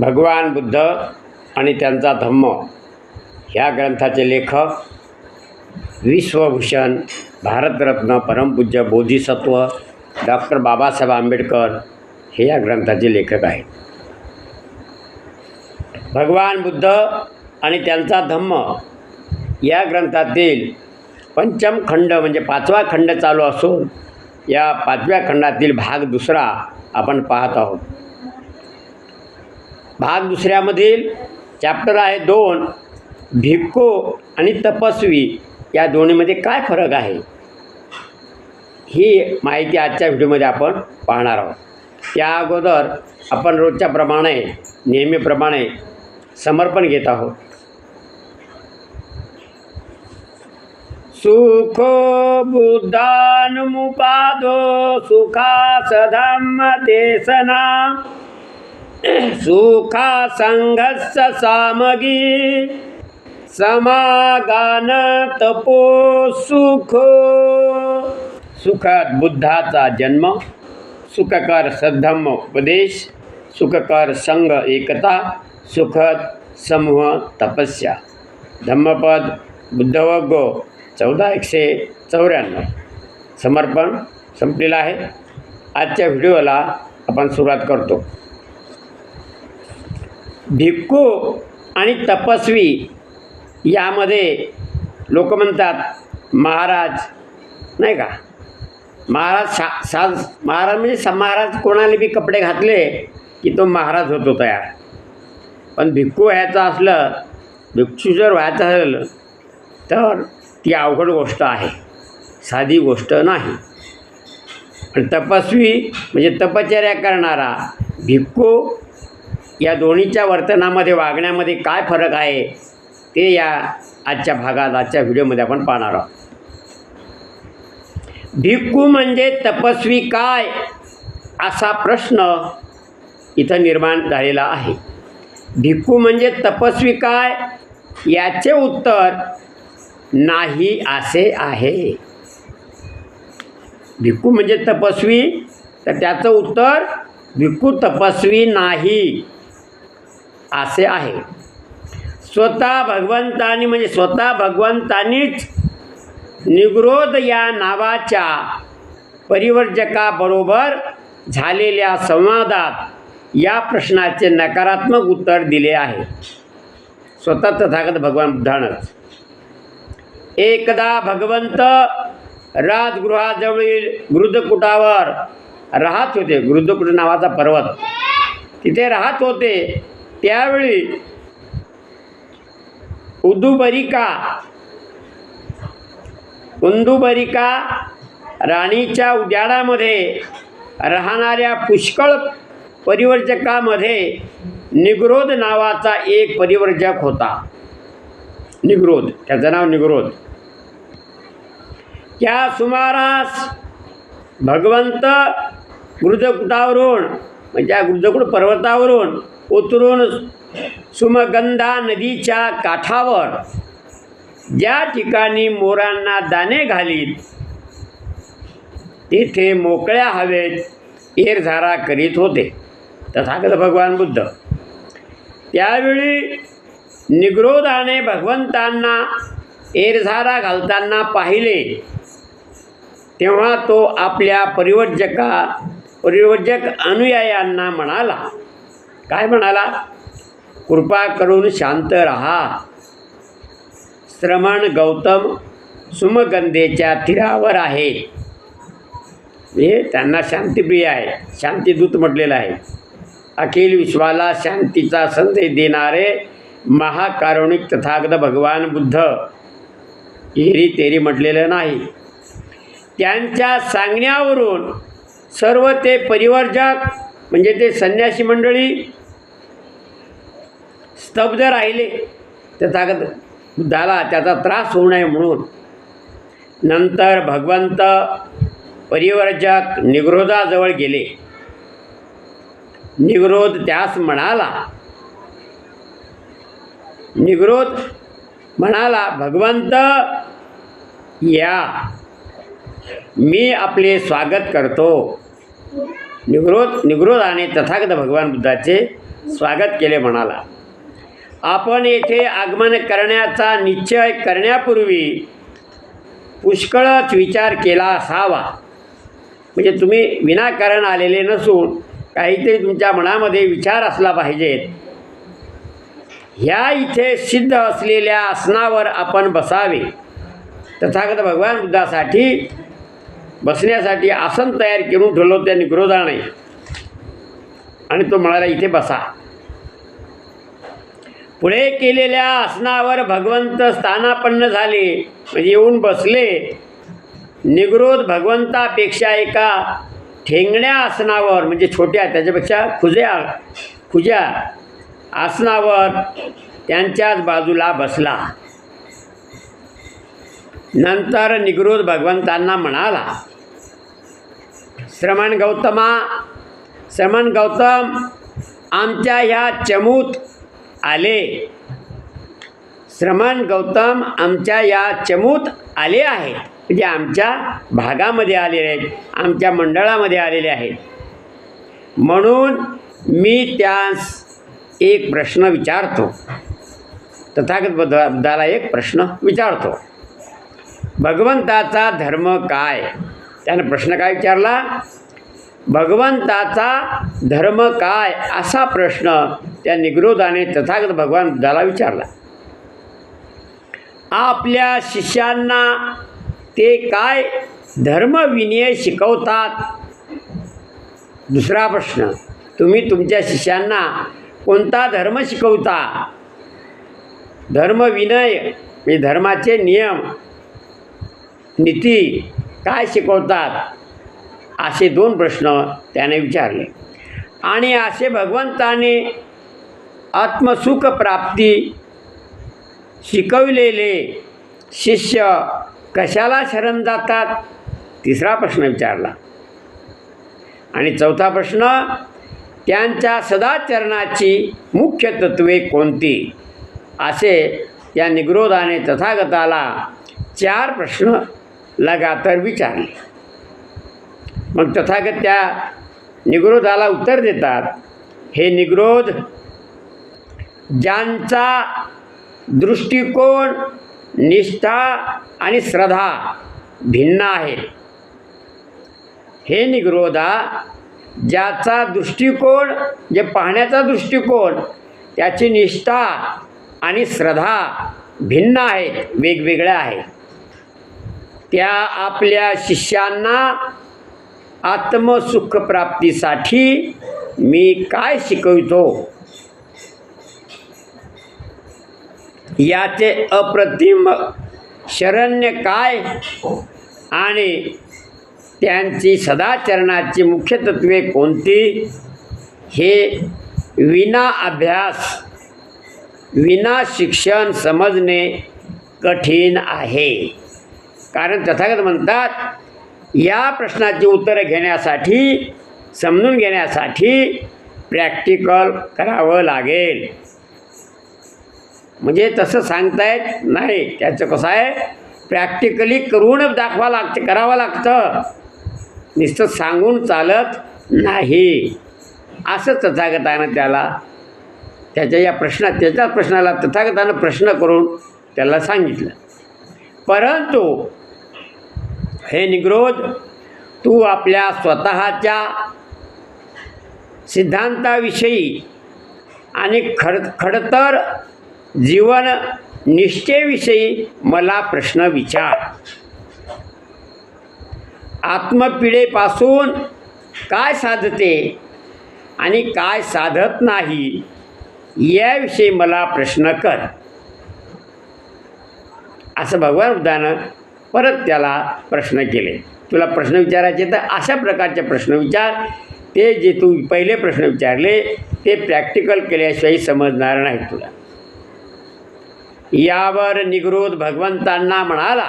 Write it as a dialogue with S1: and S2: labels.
S1: भगवान बुद्ध आणि त्यांचा धम्म ह्या ग्रंथाचे लेखक विश्वभूषण भारतरत्न परमपूज्य बोधिसत्व डॉक्टर बाबासाहेब आंबेडकर हे या ग्रंथाचे लेखक आहेत. भगवान बुद्ध आणि त्यांचा धम्म या ग्रंथातील पंचम खंड म्हणजे 5वा खंड चालू असून या 5व्या खंडातील भाग दुसरा आपण पाहत आहोत. भाग दुसऱ्यामधील चॅप्टर आहे 2 भिक्खू आणि तपस्वी या दोन्हीमध्ये काय फरक आहे ही माहिती आजच्या व्हिडिओमध्ये आपण पाहणार आहोत. त्या अगोदर आपण रोजच्या प्रमाणे नेहमीप्रमाणे समर्पण घेत आहोत. सुखो बुद्धानुमुपादो सुखा सधम्म देशना सुखा संघस्स सामगी समागान तपो सुख. सुखद बुद्धाचा जन्म, सुखकर सद्धम्म उपदेश, सुखकर संघ एकता, सुखद समूह तपस्या. धम्मपद बुद्धवग्गो 14,194. समर्पण संपलेलं आहे. आजच्या व्हिडिओला आपण सुरुवात करतो. भिक्खू आणि तपस्वी यामध्ये लोक म्हणतात महाराज नाही का, महाराज महाराज म्हणजे महाराज कोणाला बी कपडे घातले की तो महाराज होतो तयार. पण भिक्खू व्हायचं असलं, भिक्षू जर व्हायचं असेल तर ती अवघड गोष्ट आहे, साधी गोष्ट नाही. आणि तपस्वी म्हणजे तपश्चर्या करणारा भिक्खू या दोन्हीच्या वर्तनामध्ये वागण्यामध्ये काय फरक आहे ते या आजच्या भागात आजच्या व्हिडिओमध्ये आपण पाहणार आहोत. भिक्खू म्हणजे तपस्वी काय असा प्रश्न इथं निर्माण झालेला आहे. भिक्खू म्हणजे तपस्वी काय याचे उत्तर नाही असे आहे. भिक्खू म्हणजे तपस्वी तर त्याचं उत्तर भिक्खू तपस्वी नाही असे आहे. स्वतः भगवंतानी म्हणजे स्वतः भगवंतानीच निग्रोध या नावाच्या परिवर्जकाबरोबर झालेल्या संवादात या प्रश्नाचे नकारात्मक उत्तर दिले आहे. स्वतः तथागत भगवान बुद्धानंच. एकदा भगवंत राजगृहाजवळील गृद्धकुटावर राहत होते. गृद्धकुट नावाचा पर्वत तिथे राहत होते. त्यावेळी उंदुबरिका राणीच्या उद्यानामध्ये राहणाऱ्या पुष्कळ परिवर्जकामध्ये निग्रोध नावाचा एक परिवर्जक होता. निग्रोध, त्याचं नाव निग्रोध. त्या सुमारास भगवंत गृद्धकुटावरून म्हणजे गृद्धकुट पर्वतावरून उतरून सुमगंधा नदीच्या काठावर ज्या ठिकाणी मोरांना दाणे घालीत तेथे मोकळ्या हवेत एरझारा करीत होते तथागत भगवान बुद्ध. त्यावेळी निग्रोधाने भगवंतांना एरझारा घालताना पाहिले. तेव्हा तो आपल्या परिवर्जक अनुयायांना म्हणाला. काय म्हणाला? कृपा करून शांत रहा. श्रमण गौतम सुमगंधेच्या तीरावर आहे. हे त्यांना शांतिप्रिय आहे, शांतिदूत म्हटलेलं आहे. अखिल विश्वाला शांतीचा संदेश देणारे महाकारुणिक तथागत भगवान बुद्ध एरी तेरी म्हटलेलं नाही. त्यांच्या सांगण्यावरून सर्व ते परिवर्जक म्हणजे ते संन्यासी मंडळी स्तब्ध राहिले. तथागत बुद्धाला त्याचा त्रास होऊ नये म्हणून. नंतर भगवंत परिवर्जक निग्रोधाजवळ गेले. निग्रोध त्यास म्हणाला, भगवंत या, मी आपले स्वागत करतो. निग्रोधाने तथागत भगवान बुद्धाचे स्वागत केले. म्हणाला, आपण येथे आगमन करण्याचा निश्चय करण्यापूर्वी पुष्कळच विचार केला असावा. म्हणजे तुम्ही विनाकारण आलेले नसून काहीतरी तुमच्या मनामध्ये विचार असला पाहिजेत. ह्या इथे सिद्ध असलेल्या आसनावर आपण बसावे. तथागत भगवान बुद्धासाठी बसण्यासाठी आसन तयार करून ठेवलं त्या निग्रोधाने, आणि तो म्हणाला इथे बसा. पुढे केलेल्या आसनावर भगवंत स्थानापन्न झाले, म्हणजे येऊन बसले. निग्रोध भगवंतापेक्षा एका ठेंगण्या आसनावर, म्हणजे छोट्या त्याच्यापेक्षा खुज्या आसनावर त्यांच्याच बाजूला बसला. नंतर निग्रोध भगवंतांना म्हणाला, श्रमण गौतम आमच्या ह्या चमूत आले. श्रमण गौतम आमच्या या चमूत आले आहेत, म्हणजे आमच्या भागामध्ये आलेले आहेत, आमच्या मंडळामध्ये आलेले आहेत. म्हणून मी त्यास एक प्रश्न विचारतो. तथागत बुद्धाला एक प्रश्न विचारतो, भगवंताचा धर्म काय? त्यानं प्रश्न काय विचारला? भगवंताचा धर्म काय, असा प्रश्न त्या निग्रोधाने तथागत भगवान बुद्धाला विचारला. आपल्या शिष्यांना ते काय धर्मविनय शिकवतात? दुसरा प्रश्न, तुम्ही तुमच्या शिष्यांना कोणता धर्म शिकवता? धर्मविनय म्हणजे धर्माचे नियम नीती काय शिकवतात? असे दोन प्रश्न त्याने विचारले. आणि असे भगवंताने आत्मसुख प्राप्ती शिकविलेले शिष्य कशाला शरण जातात? तिसरा प्रश्न विचारला. आणि चौथा प्रश्न, त्यांच्या सदाचरणाची मुख्य तत्वे कोणती? असे या निग्रोधाने तथागताला 4 प्रश्न लगातार विचारले. मग तथागत त्या निग्रोधाला उत्तर देतात, हे निग्रोध, ज्यांचा दृष्टिकोन, निष्ठा आणि श्रद्धा भिन्न आहे. हे निग्रोधा, ज्याचा दृष्टिकोन, जे पाहण्याचा दृष्टिकोन, त्याची निष्ठा आणि श्रद्धा भिन्न आहेत, वेगवेगळ्या आहेत. त्या आपल्या शिष्यांना आत्मसुखप्राप्तीसाठी मी काय शिकवितो याचे अप्रतिम शरण्य काय आणि त्यांची सदाचरणाची मुख्य तत्वे कोणती, हे विना अभ्यास, विना शिक्षण समजणे कठीण आहे. कारण तथागत म्हणतात, या प्रश्नाची उत्तरं घेण्यासाठी, समजून घेण्यासाठी प्रॅक्टिकल करावं लागेल. म्हणजे तसं सांगतायत नाही, त्याचं कसं आहे, प्रॅक्टिकली करून दाखवा लागते, करावं लागतं, नुसतं सांगून चालत नाही. असं तथागतानं त्याच्या प्रश्नाला तथागतानं प्रश्न करून त्याला सांगितलं. परंतु हे निग्रोध, तू आपल्या स्वतःच्या सिद्धांताविषयी आणि खडतर जीवन निष्ठेविषयी मला प्रश्न विचार. आत्मपीडेपासून काय साधते आणि काय साधत नाही याविषयी मला प्रश्न कर. असं भगवान बुद्धानं परत त्याला प्रश्न केले. तुला प्रश्न विचारायचे तर अशा प्रकारचे प्रश्न विचार. ते जे तू पहिले प्रश्न विचारले ते प्रॅक्टिकल केल्याशिवाय समजणार नाही तुला. यावर निग्रोध भगवंतांना म्हणाला,